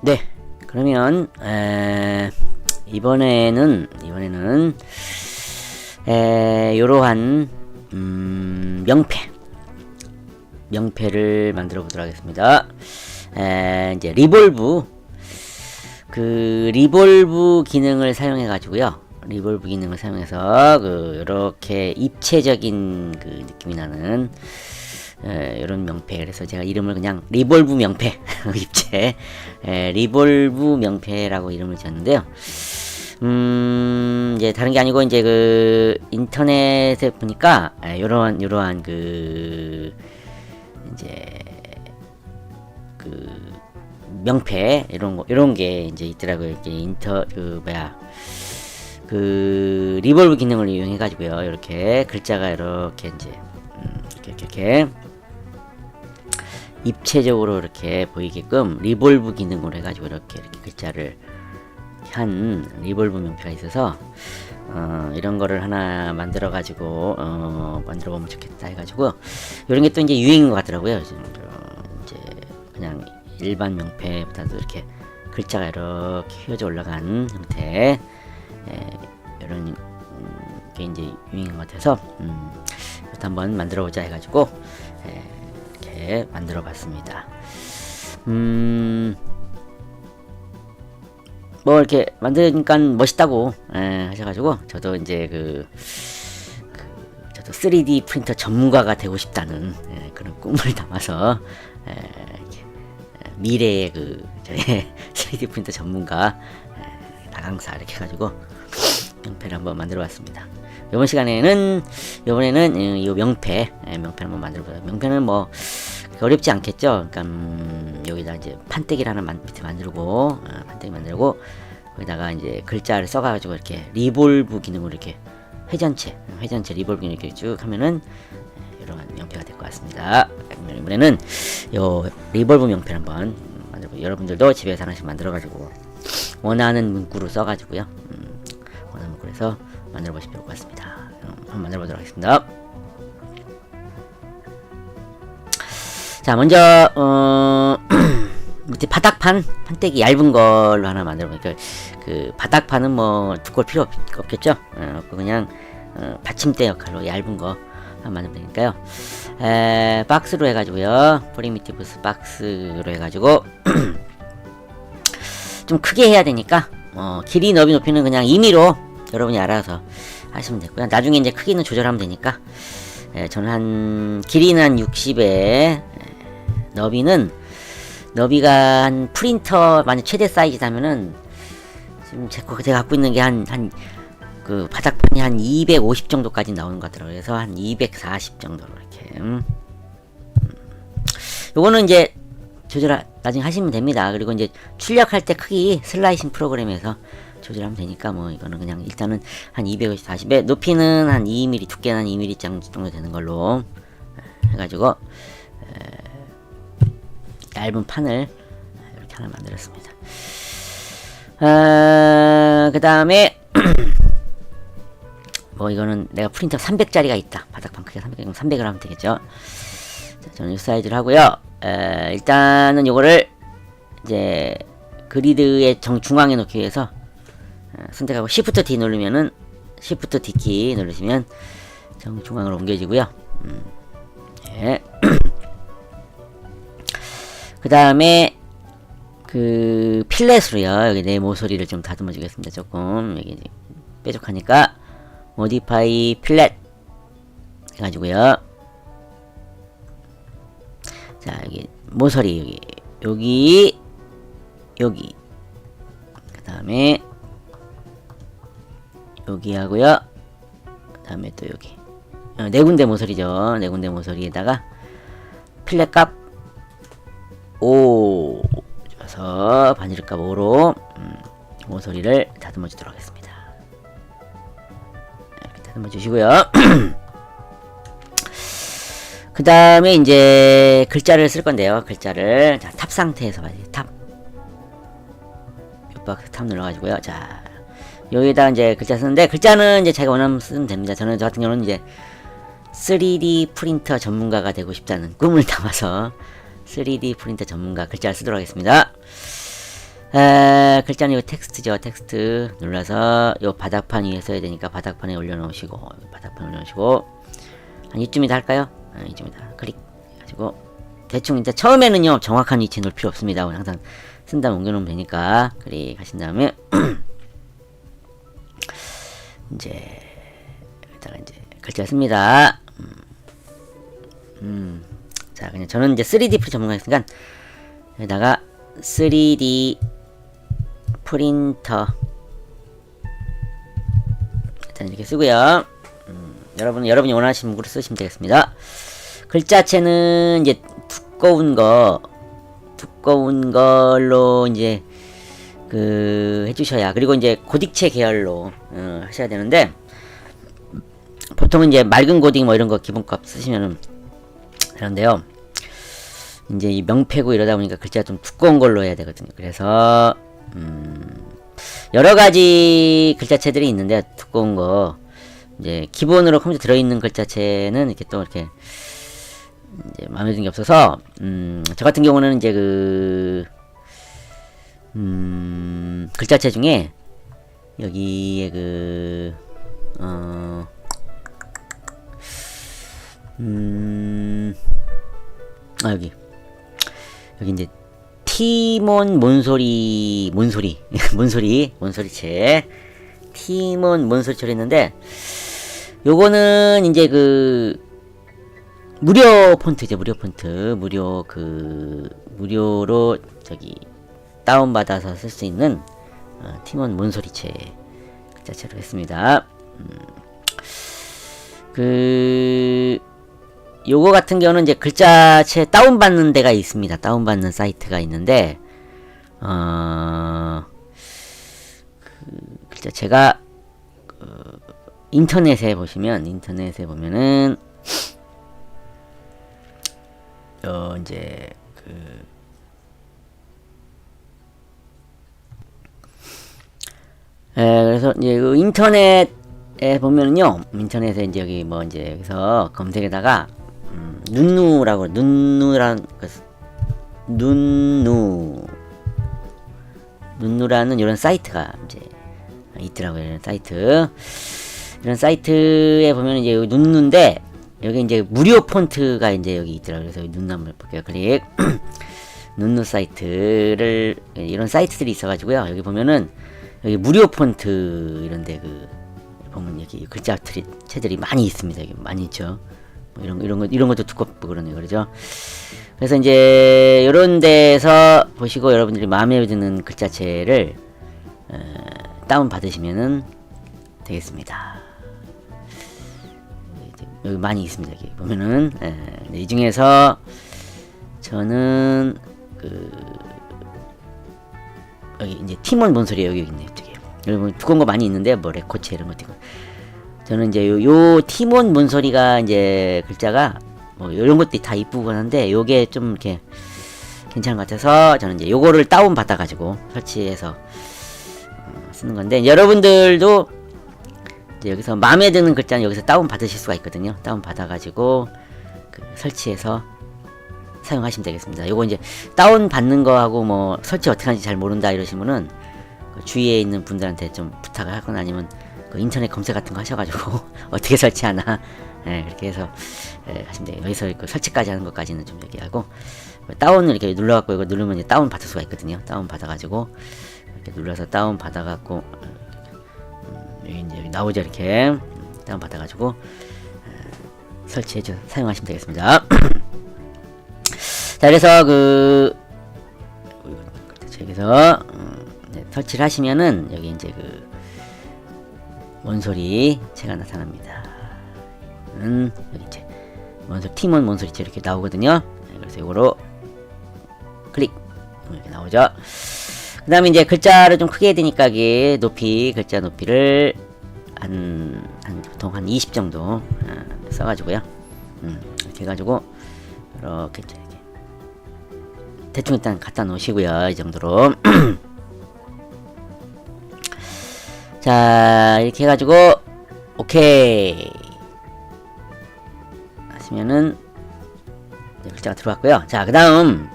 네, 그러면 이번에는 요러한 명패를 만들어 보도록 하겠습니다. 이제 리볼브 기능을 사용해 가지고요. 리볼브 기능을 사용해서 이렇게 입체적인 느낌이 나는 이런 명패. 그래서 제가 이름을 그냥 리볼브 명패 입체 리볼브 명패라고 이름을 지었는데요. 이제 다른 게 아니고 이제 인터넷에 보니까 요러한 이제 명패 이런 게 이제 있더라고요. 이렇게 리볼브 기능을 이용해 가지고요. 이렇게 글자가 이렇게 이제 이렇게 입체적으로 이렇게 보이게끔 리볼브 기능으로 해가지고 이렇게 글자를 한 리볼브 명패가 있어서 이런 거를 하나 만들어 가지고 만들어 보면 좋겠다 해가지고 이런 게 또 이제 유행인 것 같더라고요. 이제 그냥 일반 명패보다도 이렇게 글자가 이렇게 휘어져 올라간 형태 이런 게 이제 유행인 것 같아서 이것도 한번 만들어 보자 해가지고 이렇게 만들어 봤습니다. 뭐 이렇게 만드니까 멋있다고 하셔가지고 저도 이제 저도 3D 프린터 전문가가 되고 싶다는 그런 꿈을 담아서 이렇게 미래의 저의 3D 프린터 전문가 나강사 이렇게 해가지고 명패를 한번 만들어 봤습니다. 이번에는 이 명패를 한번 만들어 봐요. 명패는 뭐 어렵지 않겠죠. 그러니까 여기다 이제 판때기를 하나 밑에 만들고 판때기 만들고 거기다가 이제 글자를 써가지고 이렇게 리볼브 기능으로 이렇게 회전체 리볼브 기능 이렇게 쭉 하면은 이런 명패가 될 것 같습니다. 이번에는 요 리볼브 명패를 한번 만들고 여러분들도 집에서 하나씩 만들어가지고 원하는 문구로 써가지고요. 원하는 문구로 해서 만들어 보시면 좋을 것 같습니다. 한번 만들어 보도록 하겠습니다. 자, 먼저 밑에 판때기 얇은 걸로 하나 만들어 보니까 바닥판은 뭐 두꺼울 필요 없겠죠. 그냥 받침대 역할로 얇은 거 하나 만들면 되니까요. 박스로 해가지고요. 프리미티브스 박스로 해가지고 좀 크게 해야 되니까 길이 너비 높이는 그냥 임의로 여러분이 알아서 하시면 되고요. 나중에 이제 크기는 조절하면 되니까 저는 한 길이는 한 60에 너비가 한 프린터 만약 최대 사이즈라면은 지금 제가 갖고 있는 게 바닥판이 한 250 정도까지 나오는 것 같더라고요. 그래서 한 240 정도로 이렇게 요거는 이제 조절 나중에 하시면 됩니다. 그리고 이제 출력할 때 크기 슬라이싱 프로그램에서 조절하면 되니까 뭐 이거는 그냥 일단은 한 240에 높이는 한 2mm 두께는 한 2mm 정도 되는 걸로 해가지고 얇은 판을 이렇게 하나 만들었습니다. 그 다음에 뭐 이거는 내가 프린터 300짜리가 있다. 바닥판 크기가 300이면 300을 하면 되겠죠. 자, 저는 이 사이즈를 하고요. 일단은 요거를 이제 그리드의 중앙에 놓기 위해서 선택하고 Shift D 누르면은 Shift D 키 누르시면 정중앙으로 옮겨지고요. 예. 그 다음에 필렛으로요. 여기 내 모서리를 좀 다듬어 주겠습니다. 조금 여기 뾰족하니까 모디파이 필렛 해가지고요. 자, 여기 모서리 여기 그 다음에 여기 하고요. 그 다음에 또 여기 네 군데 모서리죠. 네 군데 모서리에다가 필렛 값 5 줘서 바늘 값 5로 모서리를 다듬어 주도록 하겠습니다. 이렇게 다듬어 주시고요. 그 다음에 이제 글자를 쓸 건데요. 글자를 탑 상태에서 봐야지. 탑 눌러가지고요. 자, 여기다 이제 글자 쓰는데 글자는 이제 제가 원하면 쓰면 됩니다. 저 같은 경우는 이제 3D 프린터 전문가가 되고 싶다는 꿈을 담아서 3D 프린터 전문가 글자를 쓰도록 하겠습니다. 글자는 이거 텍스트죠. 텍스트 눌러서 요 바닥판 위에 써야 되니까 바닥판에 올려놓으시고 한 이쯤이다 할까요? 이쯤이다. 클릭 해가지고 대충 이제 처음에는요 정확한 위치에 놓을 필요 없습니다. 항상 쓴 다음에 옮겨놓으면 되니까 클릭하신 다음에 이제 여기다가 이제 글자 씁니다. 자 그냥 저는 이제 3D 프린터 전문가였으니까 여기다가 3D 프린터 일단 이렇게 쓰고요. 여러분이 원하시는 문구를 쓰시면 되겠습니다. 글자체는 이제 두꺼운 걸로 이제 해주셔야, 그리고 이제 고딕체 계열로 하셔야 되는데, 보통은 이제 맑은 고딕 뭐 이런 거 기본값 쓰시면은 되는데요. 이제 이 명패고 이러다 보니까 글자 좀 두꺼운 걸로 해야 되거든요. 그래서 여러 가지 글자체들이 있는데, 두꺼운 거 이제 기본으로 컴퓨터 들어있는 글자체는 이렇게 또 이렇게 이제 마음에 드는 게 없어서 저 같은 경우는 이제 글자체 중에 여기에 여기 이제 티몬 몬소리체 티몬 몬소리체를 했는데, 요거는 이제 무료 폰트죠. 무료로 저기 다운받아서 쓸 수 있는 티몬 몬소리체 글자체로 했습니다. 요거 같은 경우는 이제 글자체 다운받는 데가 있습니다. 다운받는 사이트가 있는데, 글자체가 인터넷에 보면은 이제 그래서 이제 인터넷에 보면은요, 인터넷에 이제 여기 뭐 이제 여기서 검색에다가 눈누라는 이런 사이트가 이제 있더라고요. 이런 사이트에 보면 이제 여기 눈누인데, 여기 이제 무료 폰트가 이제 여기 있더라고요. 그래서 눈누 한번 볼게요. 클릭. 눈누 사이트를, 이런 사이트들이 있어가지고요. 여기 보면은 여기 무료 폰트 이런데 보면 여기 글자체들이 많이 있습니다. 여기 많이 있죠. 뭐 이런 것도 두껍고 그러네요. 그러죠? 그래서 이제 이런 데서 보시고 여러분들이 마음에 드는 글자체를 다운 받으시면은 되겠습니다. 여기 많이 있습니다. 여기 보면은 이 중에서 저는 여기 이제 티몬 몬소리 여기 있네요. 여기 두꺼운 거 많이 있는데 뭐 레코체 이런 것도 있고, 저는 이제 요 티몬 몬소리가 이제 글자가 뭐 이런 것들이 다 이쁘고 한데, 요게 좀 이렇게 괜찮은 것 같아서 저는 이제 요거를 다운 받아가지고 설치해서 쓰는 건데, 여러분들도 이제 여기서 마음에 드는 글자는 여기서 다운 받으실 수가 있거든요. 다운 받아가지고 설치해서 사용하시면 되겠습니다. 요거 이제 다운 받는 거하고 뭐 설치 어떻게 하는지 잘 모른다 이러시면은 주위에 있는 분들한테 좀 부탁을 하거나, 아니면 인터넷 검색 같은 거 하셔가지고 어떻게 설치하나 그렇게 해서 하시면 돼요. 여기서 설치까지 하는 것까지는 좀 얘기하고, 다운을 이렇게 눌러갖고 이거 누르면 이제 다운 받을 수가 있거든요. 다운 받아가지고 이렇게 눌러서 다운 받아갖고 여기 나오죠. 이렇게 다운 받아가지고 설치해서 사용하시면 되겠습니다. 자, 그래서 여기서 설치를 하시면은 여기 이제 몬소리체가 나타납니다. 여기 이제 티몬 몬소리체 이렇게 나오거든요. 그래서 이거로 클릭 이렇게 나오죠. 그 다음에 이제 글자를 좀 크게 해야 되니까 글자 높이를 보통 한 20 정도 써가지고요. 이렇게 해가지고 이렇게 대충 일단 갖다 놓으시고요. 이 정도로. 자, 이렇게 해가지고 오케이 하시면은 글자가 들어왔고요. 자, 그 다음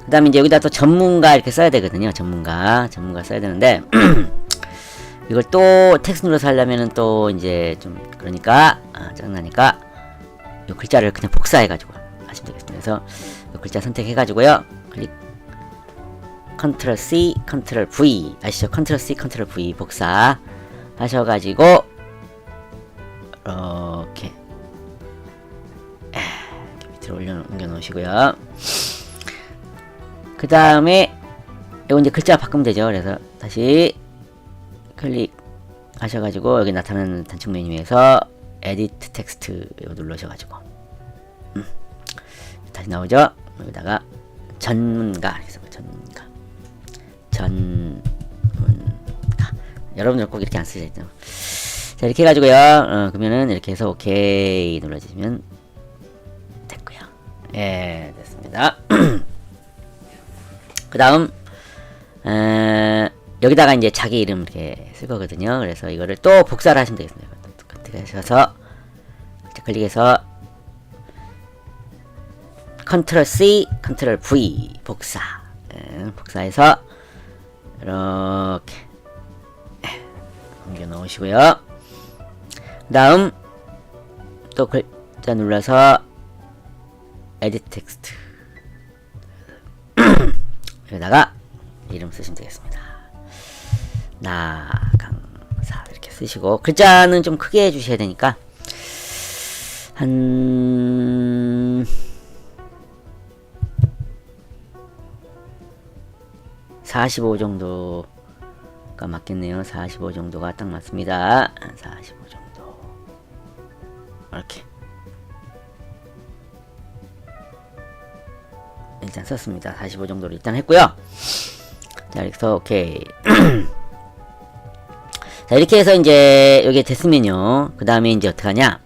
그 다음에 이제 여기다 또 전문가 이렇게 써야 되거든요. 전문가 써야 되는데 이걸 또 텍스트 눌러서 하려면은 또 이제 좀 그러니까 짜증나니까 이 글자를 그냥 복사해가지고 하시면 되겠습니다. 그래서 이 글자 선택해가지고요. 클릭 컨트롤 C, 컨트롤 V 아시죠? 컨트롤 C, 컨트롤 V 복사 하셔가지고 이렇게 밑으로 옮겨 놓으시고요. 그 다음에 이거 이제 글자 바꾸면 되죠. 그래서 다시 클릭 하셔가지고 여기 나타나는 단축 메뉴에서 에디트 텍스트 이거 누르셔가지고 다시 나오죠. 여기다가 전문가 여러분들 꼭 이렇게 안 쓰셔야죠. 자 이렇게 해가지고요. 그러면은 이렇게 해서 오케이 눌러주시면 됐고요. 예 됐습니다. 그 다음 여기다가 이제 자기 이름 이렇게 쓸 거거든요. 그래서 이거를 또 복사를 하시면 되겠습니다. 똑같이 하셔서 클릭해서 컨트롤 C, 컨트롤 V 복사 복사해서 이렇게 옮겨 놓으시고요. 그 다음 또 글자 눌러서 에디트 텍스트 여기다가 이름 쓰시면 되겠습니다. 나강사 이렇게 쓰시고 글자는 좀 크게 해주셔야 되니까 한 45 정도가 맞겠네요. 45 정도가 딱 맞습니다. 45 정도 이렇게 일단 썼습니다. 45 정도로 일단 했고요. 자 이렇게 해서 오케이. 자 이렇게 해서 이제 여기 됐으면요. 그 다음에 이제 어떻게 하냐?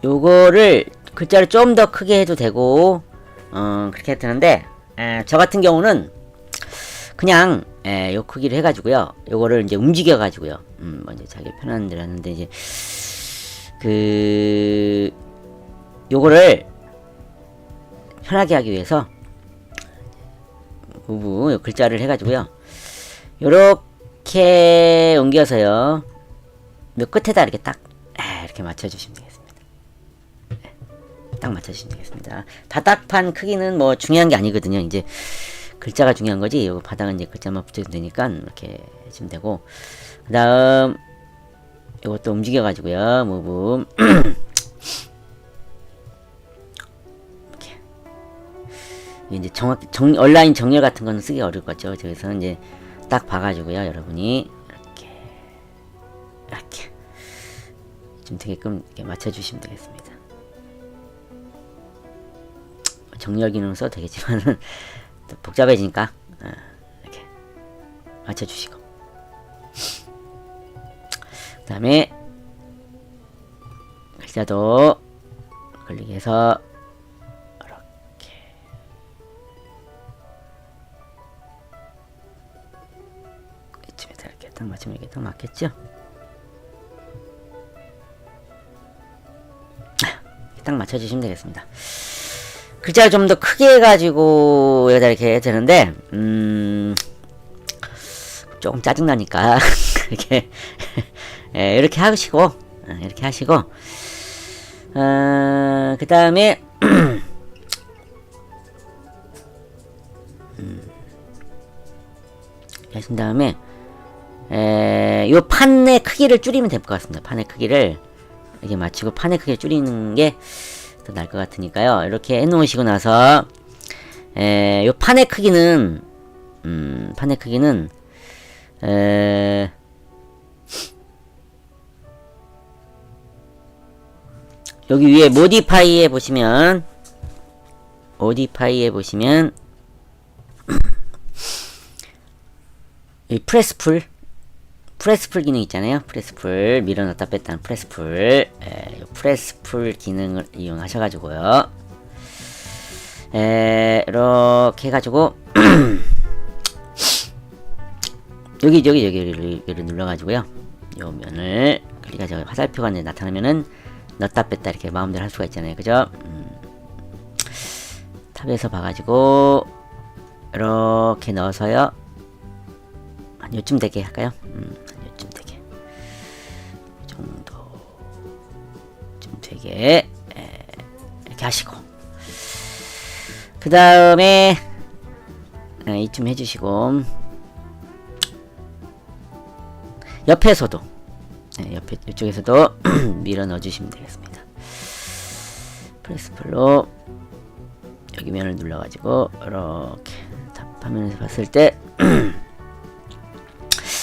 요거를 글자를 좀 더 크게 해도 되고 그렇게 해도 되는데 저 같은 경우는 그냥 요 크기를 해가지고요. 요거를 이제 움직여가지고요. 먼저 자기 편한 대로 하는데 이제 요거를 편하게 하기 위해서 무브 요 글자를 해가지고요. 요렇게 옮겨서요. 요 끝에다 이렇게 딱 이렇게 맞춰주시면 되겠습니다. 딱 맞춰주시면 되겠습니다. 바닥판 크기는 뭐 중요한 게 아니거든요. 이제 글자가 중요한 거지. 요 바닥은 이제 글자만 붙여도 되니까 이렇게 해주면 되고 그 다음 이것도 움직여 가지고요. 무브 이렇게 이제 정확히 온라인 정렬 같은 거는 쓰기 어려울 것 같죠. 그래서 이제 딱 봐가지고요. 여러분이 이렇게 좀 되게끔 이렇게 맞춰주시면 되겠습니다. 정렬 기능을 써도 되겠지만은 복잡해지니까 이렇게 맞춰주시고 그 다음에 글자도 클릭해서 이렇게 이쯤에다 이렇게 딱 맞추면 이게 딱 맞겠죠? 딱 맞춰주시면 되겠습니다. 글자를 좀 더 크게 해가지고 여기다 이렇게 해야 되는데 조금 짜증나니까 이렇게 이렇게 하시고 그 다음에 하신 다음에 요 판의 크기를 줄이면 될 것 같습니다. 판의 크기를 이렇게 맞추고 판의 크기를 줄이는 게 더 나을 것 같으니까요. 이렇게 해놓으시고 나서 요 판의 크기는 여기 위에 모디파이에 보시면 이 프레스풀 기능 있잖아요. 프레스풀 밀어넣었다 뺐다는 프레스풀 프레스풀 기능을 이용하셔가지고요. 이렇게 해가지고 여기를 눌러가지고요. 요 면을 클릭하죠. 화살표가 나타나면은 넣었다 뺐다 이렇게 마음대로 할 수가 있잖아요. 그죠? 탑에서 봐가지고 이렇게 넣어서요. 한 요쯤 되게 할까요? 한 요쯤 되게. 이 정도 좀 되게 이렇게 하시고, 그 다음에 이쯤 해주시고, 옆에서도 옆에 이쪽에서도 밀어 넣어주시면 되겠습니다. 프레스플로 여기 면을 눌러가지고 이렇게 화면에서 봤을 때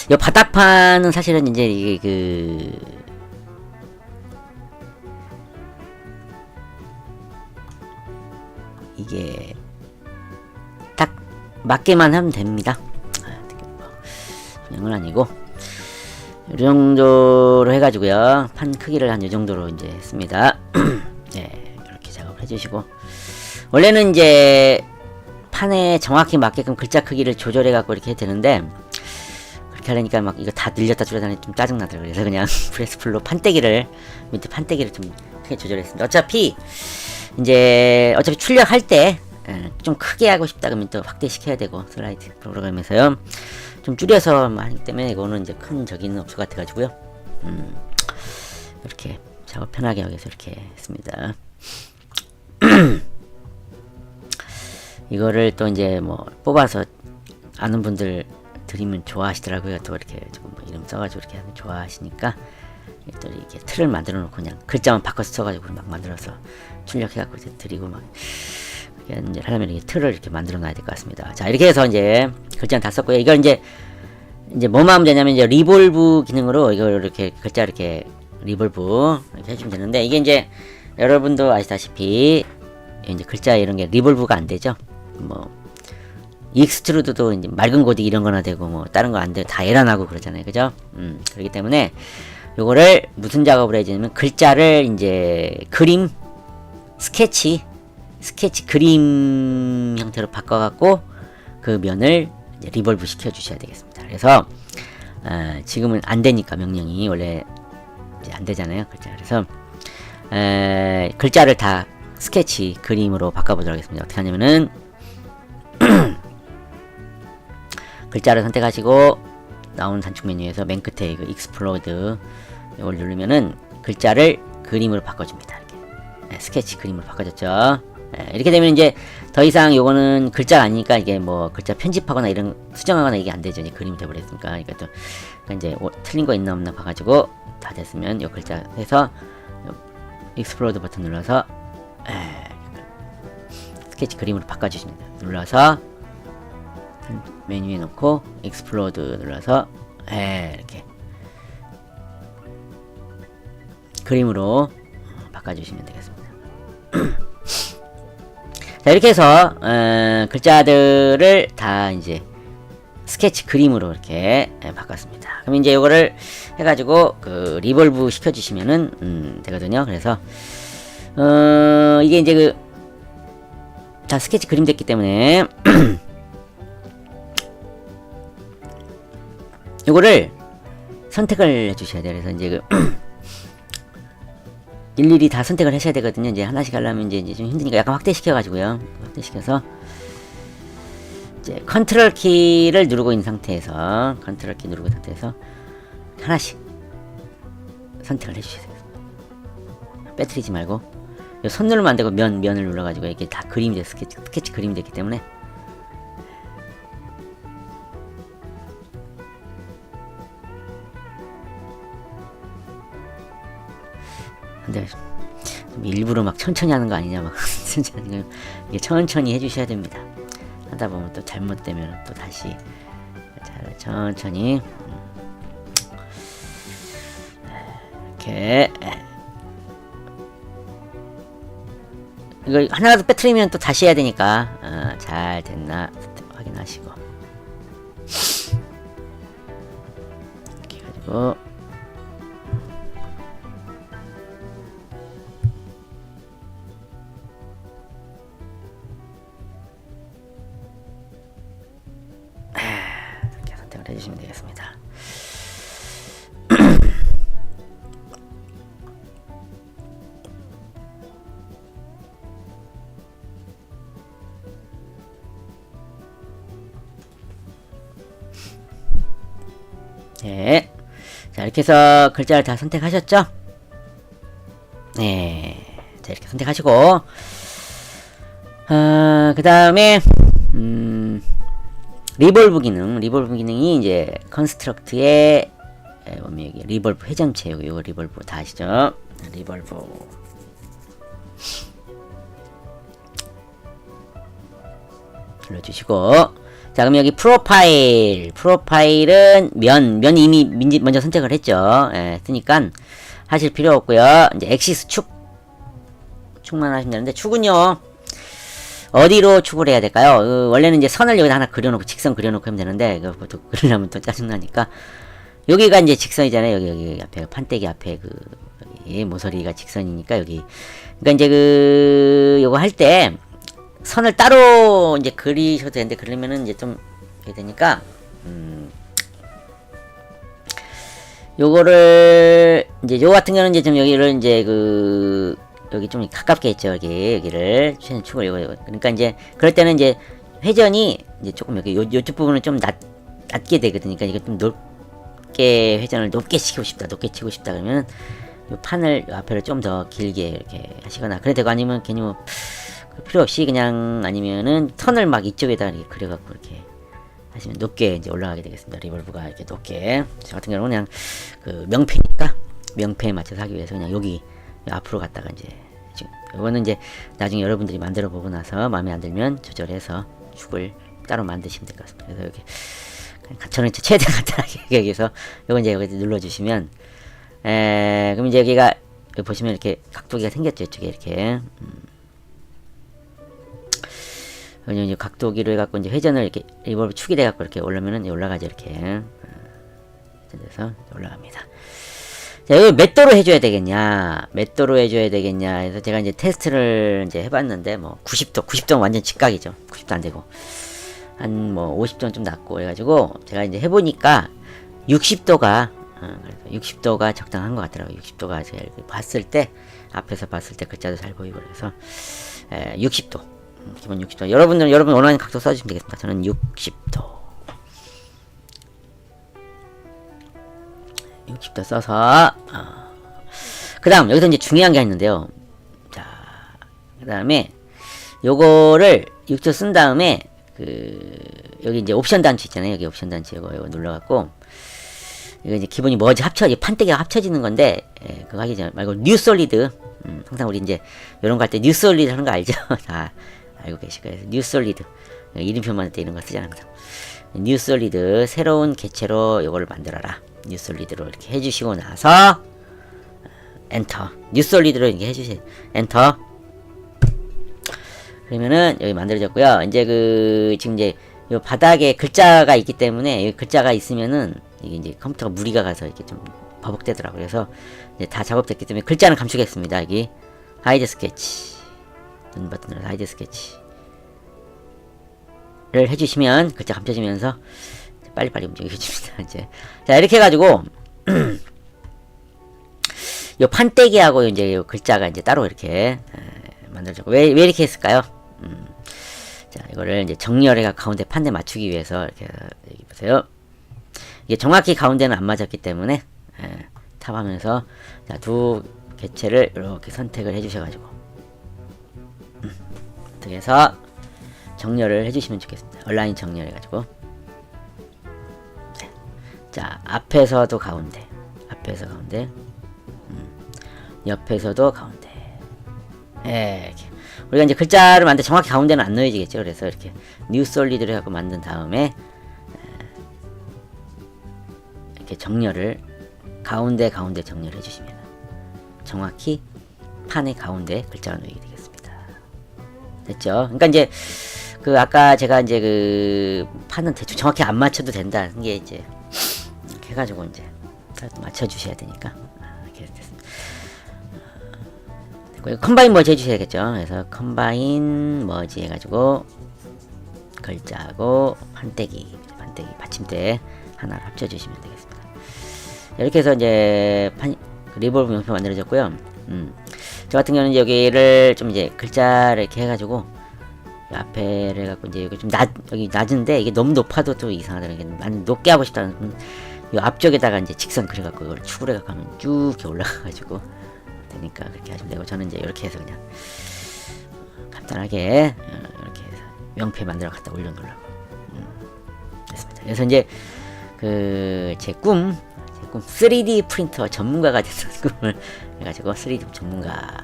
이 바닥판은 사실은 이제 이게 이게 딱 맞게만 하면 됩니다. 그냥은 아니고 이 정도로 해가지고요. 판 크기를 한 이 정도로 이제 했습니다. 네, 이렇게 작업을 해주시고, 원래는 이제 판에 정확히 맞게끔 글자 크기를 조절해갖고 이렇게 해야 되는데, 그렇게 하려니까 막 이거 다 늘렸다 줄였다 좀 짜증나더라고요. 그래서 그냥 프레스풀로 밑에 판때기를 좀 크게 조절했습니다. 어차피 출력할 때 좀 크게 하고 싶다 그러면 또 확대시켜야 되고, 슬라이드 프로그램에서요. 좀 줄여서 하기 때문에 이거는 이제 큰 적이는 없을 것 같아가지고요. 이렇게 작업 편하게 하기 위해서 이렇게 했습니다. 이거를 또 이제 뭐 뽑아서 아는 분들 드리면 좋아하시더라고요. 또 이렇게 조금 뭐 이름 써가지고 이렇게 하면 좋아하시니까, 또 이렇게 틀을 만들어 놓고 그냥 글자만 바꿔서 써가지고 막 만들어서 출력해갖고 이제 드리고 막 이제 하려면 이렇게 틀을 이렇게 만들어 놔야 될 것 같습니다. 자, 이렇게 해서 이제 글자는 다 썼고요. 이걸 이제 뭐만 하면 되냐면 이제 리볼브 기능으로 이걸 이렇게 글자 이렇게 리볼브 이렇게 해주면 되는데, 이게 이제 여러분도 아시다시피 이제 글자 이런 게 리볼브가 안 되죠. 뭐 익스트루드도 이제 맑은 고딕 이런 거나 되고 뭐 다른 거 안 돼, 다 에러 나고 그러잖아요. 그죠? 그렇기 때문에 요거를 무슨 작업을 해주냐면 글자를 이제 그림 스케치 그림 형태로 바꿔갖고 그 면을 이제 리볼브 시켜 주셔야 되겠습니다. 그래서 지금은 안 되니까 명령이 원래 이제 안 되잖아요. 글자. 그래서 글자를 다 스케치 그림으로 바꿔보도록 하겠습니다. 어떻게 하냐면은 글자를 선택하시고 나온 단축 메뉴에서 맨 끝에 그 익스플로드 이걸 누르면은 글자를 그림으로 바꿔줍니다. 이렇게 스케치 그림으로 바꿔줬죠. 이렇게 되면 이제 더 이상 요거는 글자가 아니니까 이게 뭐 글자 편집하거나 이런 수정하거나 이게 안 되죠. 이제 그림이 돼버렸으니까. 그러니까 또 이제 틀린 거 있나 없나 봐가지고 다 됐으면 요 글자 해서 익스플로드 버튼 눌러서 스케치 그림으로 바꿔주십니다. 눌러서 메뉴에 놓고 익스플로드 눌러서 이렇게 그림으로 바꿔주시면 되겠습니다. 자, 이렇게 해서 글자들을 다 이제 스케치 그림으로 이렇게 바꿨습니다. 그럼 이제 이거를 해가지고 그 리볼브 시켜주시면은 되거든요. 그래서 이게 이제 다 스케치 그림 됐기 때문에 요거를 선택을 해주셔야 돼요. 그래서 이제 일일이 다 선택을 하셔야 되거든요. 이제 하나씩 하려면 이제 좀 힘드니까 약간 확대시켜가지고요. 확대시켜서 이제 컨트롤 키를 누르고 있는 상태에서 하나씩 선택을 해주셔야 돼요. 빼뜨리지 말고 손 누르면 안 되고 면을 눌러가지고 이게 다 그림이 됐 스케치 그림이 됐기 때문에 근데 일부러 막 천천히 하는 거 아니냐 막 이게 천천히 해주셔야 됩니다. 하다 보면 또 잘못되면 또 다시 천천히 이렇게 이거 하나라도 빼뜨리면 또 다시 해야 되니까 잘 됐나 확인하시고 이렇게 해가지고 이렇게 선택을 해주시면 되겠습니다. 네. 자, 이렇게 해서 글자를 다 선택하셨죠? 네. 자, 이렇게 선택하시고, 그 다음에, 리볼브 기능이 이제, 컨스트럭트의, 보면 여기 리볼브 회전체, 요거 리볼브 다 아시죠? 리볼브. 눌러주시고, 자, 그럼 여기 프로파일은 면 이미 먼저 선택을 했죠. 예, 쓰니까 하실 필요 없고요. 이제 엑시스 축만 하시면 되는데, 축은요, 어디로 축을 해야 될까요? 원래는 이제 선을 여기다 하나 그려놓고, 직선 그려놓고 하면 되는데, 그것도 그리려면 또 짜증나니까, 여기가 이제 직선이잖아요. 여기 앞에, 판때기 앞에 여기 모서리가 직선이니까, 여기. 그러니까 이제 요거 할 때, 선을 따로 이제 그리셔도 되는데, 그러면은 이제 좀, 이렇게 되니까, 요거를, 이제 요 같은 경우는 이제 좀 여기를 이제 여기 좀 가깝게 했죠. 여기를, 축을, 이거. 그러니까 이제, 그럴 때는 이제, 회전이, 이제 조금 여기, 요쪽 부분은 좀 낮게 되거든요. 그러니까 이거 좀 높게, 회전을 높게 치고 싶다, 그러면, 요 판을, 요 앞에를 좀 더 길게 이렇게 하시거나, 그래도 되고, 아니면 괜히 뭐, 필요 없이 그냥, 아니면은, 턴을 막 이쪽에다 이렇게 그려갖고, 이렇게 하시면 높게 이제 올라가게 되겠습니다. 리볼브가 이렇게 높게. 저 같은 경우는 그냥, 명패니까, 명패에 맞춰서 하기 위해서 그냥 여기 앞으로 갔다가 이제, 지금, 이거는 이제, 나중에 여러분들이 만들어 보고 나서 마음에 안 들면 조절해서 축을 따로 만드시면 될 것 같습니다. 그래서 여기, 저는 최대한 간단하게 여기서, 요거 이제 여기 눌러주시면, 그럼 이제 여기가, 여기 보시면 이렇게 각도기가 생겼죠. 이쪽에 이렇게. 이제 각도기로 해갖고 이제 회전을 이렇게 리볼브 축이 돼갖고 이렇게 올라오면은 올라가죠. 이렇게. 그래서 올라갑니다. 자, 이거 몇 도로 해줘야 되겠냐? 몇 도로 해줘야 되겠냐? 그래서 제가 이제 테스트를 이제 해봤는데, 뭐, 90도는 완전 직각이죠. 90도 안 되고. 한 뭐, 50도는 좀 낮고, 해가지고, 제가 이제 해보니까, 60도가, 60도가 적당한 것 같더라고요. 60도가 제가 봤을 때, 앞에서 봤을 때 글자도 잘 보이고, 그래서, 60도. 기본 60도. 여러분 원하는 각도 써주시면 되겠습니다. 저는 60도. 60도 써서, 그 다음, 여기서 이제 중요한 게 있는데요. 자, 그 다음에, 요거를 60도 쓴 다음에, 여기 이제 옵션 단추 있잖아요. 여기 옵션 단추 이거 눌러갖고, 이거 이제 기본이 뭐지 판때기가 합쳐지는 건데, 그거 하기 전 말고, 뉴 솔리드. 항상 우리 이제, 요런 거 할 때 뉴 솔리드 하는 거 알죠? 다 알고 계실 거예요. 뉴 솔리드. 이름표만 할 때 이런 거 쓰잖아요. 뉴 솔리드. 새로운 개체로 요거를 만들어라. 뉴 솔리드로 이렇게 해주시고 나서, 엔터. 뉴 솔리드로 이렇게 해주세요. 엔터. 그러면은, 여기 만들어졌고요. 이제 지금 이제, 요 바닥에 글자가 있기 때문에, 여기 글자가 있으면은, 이게 이제 컴퓨터가 무리가 가서 이렇게 좀 버벅대더라고요. 그래서, 이제 다 작업됐기 때문에, 글자는 감추겠습니다. 여기, 하이드 스케치. 눈 버튼으로 하이드 스케치를 해주시면, 글자 감춰지면서, 빨리빨리 움직여줍니다. 이제. 자, 이렇게 해가지고, 요 판때기하고 이제 요 글자가 이제 따로 이렇게, 만들어졌고, 왜 이렇게 했을까요? 자, 이거를 이제 정렬해가 가운데 판에 맞추기 위해서 이렇게 여기 보세요. 이게 정확히 가운데는 안 맞았기 때문에 탑하면서 자, 두 개체를 이렇게 선택을 해주셔가지고 어떻게 해서 정렬을 해주시면 좋겠습니다. 얼라인 정렬해가지고 자, 앞에서도 가운데, 앞에서 가운데, 옆에서도 가운데. 이렇게. 우리가 이제 글자를 만들 정확히 가운데는 안 넣어지겠죠. 그래서 이렇게 뉴 솔리드를 해갖고 만든 다음에 이렇게 정렬을 가운데 정렬해 주시면 정확히 판의 가운데 글자가 놓이게 되겠습니다. 됐죠? 그러니까 이제 아까 제가 이제 판은 대충 정확히 안 맞춰도 된다는 게 이제 이렇게 해가지고 이제 맞춰 주셔야 되니까 이렇게 됐습니다. 컴바인 머지 해주셔야겠죠. 그래서 컴바인 머지 해가지고 글자하고 판때기 받침대 하나를 합쳐주시면 되겠습니다. 이렇게 해서 이제 리볼브 명표 만들어졌고요. 저 같은 경우는 여기를 좀 이제 글자를 이렇게 해가지고 앞에를 해갖고 이제 여기 좀 여기 낮은데 이게 너무 높아도 또 이상하더라고요. 나는 높게 하고 싶다는 이 앞쪽에다가 이제 직선 그려갖고 이걸 축을 해갖고 하면 쭉 이렇게 올라가가지고 되니까 그렇게 하시면 되고, 저는 이제 이렇게 해서 그냥 간단하게 이렇게 해서 명패 만들어 갖다 올려놓으려고 됐습니다. 그래서 이제 제 꿈 3D 프린터 전문가가 됐던 꿈을 해가지고 3D 전문가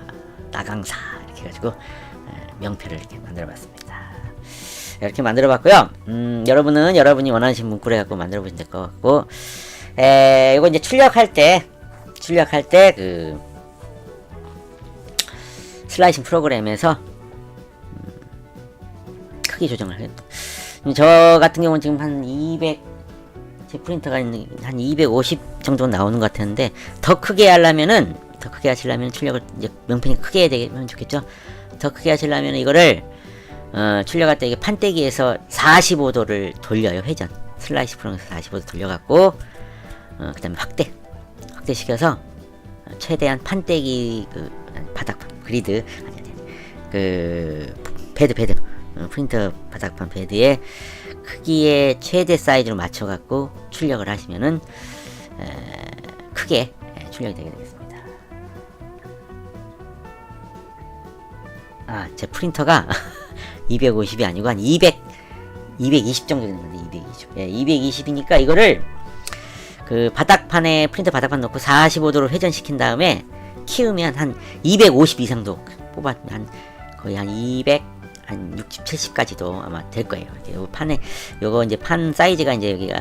나강사 이렇게 해가지고 명패를 이렇게 만들어봤습니다. 이렇게 만들어봤고요. 여러분은 여러분이 원하시는 문구를 갖고 만들어보시면 될 것 같고, 이거 이제 출력할 때 그 슬라이싱 프로그램에서 크기 조정을 해요. 저 같은 경우는 지금 한 200, 제 프린터가 한 250 정도 나오는 것 같았는데, 더 크게 하려면은, 더 크게 하시려면 출력을 이제 명펜이 크게 해야 되면 좋겠죠. 더 크게 하시려면 이거를 출력할 때 이게 판때기에서 45도를 돌려요. 회전 슬라이스 프로그램에서 45도 돌려갖고 그 다음에 확대시켜서 최대한 판때기 바닥 그리드 그 패드 프린터 바닥판 패드의 크기의 최대 사이즈로 맞춰갖고 출력을 하시면은 크게 출력이 되게 되겠습니다. 제 프린터가 250이 아니고 한 220 정도 되는 건데, 220. 220이니까 이거를 그 바닥판에 프린터 바닥판 놓고 45도로 회전시킨 다음에 키우면 한 250 이상도 뽑았면 한 거의 한 200, 한 60, 70까지도 아마 될 거예요. 요 판에 요거 이제 판 사이즈가 이제 여기가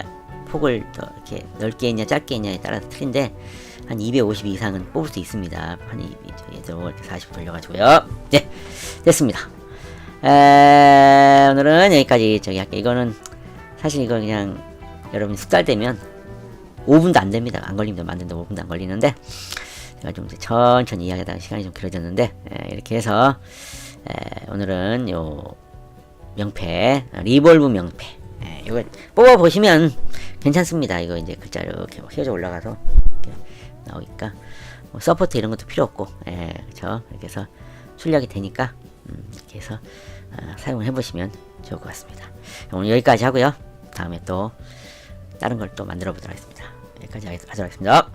폭을 더 이렇게 넓게 했냐 짧게 했냐에 따라서 틀린데 한 250 이상은 뽑을 수 있습니다. 판이 이렇게 40 돌려가지고요. 네, 됐습니다. 오늘은 여기까지 할게요. 이거는 사실 이거 그냥 여러분 숙달되면 5분도 안 됩니다. 안 걸립니다. 만드는데 5분도 안 걸리는데, 제가 좀 천천히 이야기하다가 시간이 좀 길어졌는데, 이렇게 해서 오늘은 요 명패, 리볼브 명패, 이거 뽑아 보시면 괜찮습니다. 이거 이제 글자 이렇게 휘어져 올라가서 이렇게 나오니까 서포트 이런 것도 필요 없고, 그렇죠. 이렇게 해서 출력이 되니까 이렇게 해서 사용을 해보시면 좋을 것 같습니다. 오늘 여기까지 하고요. 다음에 또 다른 걸 또 만들어 보도록 하겠습니다. 여기까지 하도록 하겠습니다.